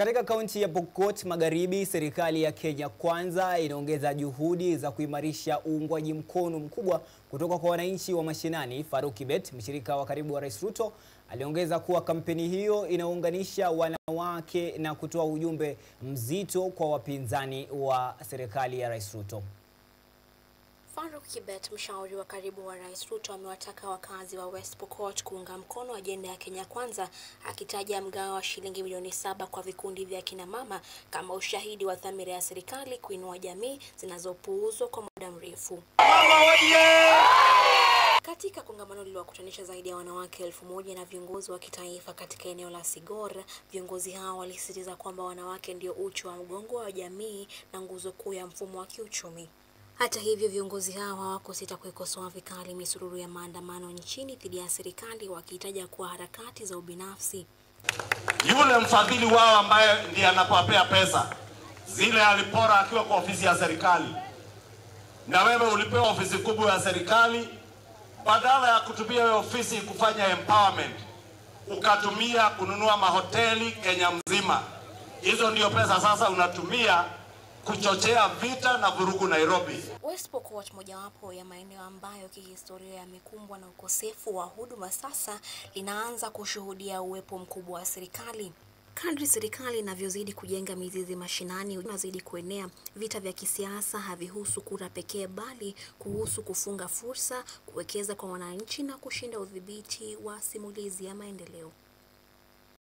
Katika kaunti ya Pokot Magharibi, serikali ya Kenya Kwanza inaongeza juhudi za kuimarisha uungwaji mkono mkubwa kutoka kwa wananchi wa mashinani. Farouk Kibet, mshirika wa karibu wa Rais Ruto, aliongeza kuwa kampeni hiyo inaunganisha wanawake na kutoa ujumbe mzito kwa wapinzani wa serikali ya Rais Ruto. Farouk Kibet, mshauri wa karibu wa Rais Ruto, amewataka wakazi wa West Pokot kuunga mkono ajenda ya Kenya Kwanza, akitaja mgao wa shilingi milioni 7 kwa vikundi vya kina mama kama ushahidi wa dhamira ya serikali kuinua jamii zinazopuuzwa kwa muda mrefu. Katika kongamano lililowakutanisha zaidi ya wanawake 1000 na viongozi wa kitaifa katika eneo la Sigor, viongozi hao walisisitiza kwamba wanawake ndio uchu wa mgongo wa jamii na nguzo kuu ya mfumo wa kiuchumi. Hata hivyo, viongozi hao hawakusita kuikosoa vikali misururu ya maandamano nchini dhidi ya serikali, wakitaja kuwa harakati za ubinafsi. Yule mfadhili wao ambaye ndiye anapowapea pesa zile alipora akiwa kwa ofisi ya serikali, na wewe ulipewa ofisi kubwa ya serikali, badala ya kutumia hiyo ofisi kufanya empowerment, ukatumia kununua mahoteli Kenya mzima. Hizo ndio pesa sasa unatumia kuchochea vita na vurugu Nairobi. West Pokot, mojawapo ya maeneo ambayo kihistoria yamekumbwa na ukosefu wa huduma, sasa linaanza kushuhudia uwepo mkubwa wa serikali. Kadri serikali inavyozidi kujenga mizizi mashinani, unazidi kuenea. Vita vya kisiasa havihusu kura pekee, bali kuhusu kufunga fursa, kuwekeza kwa wananchi na kushinda udhibiti wa simulizi ya maendeleo.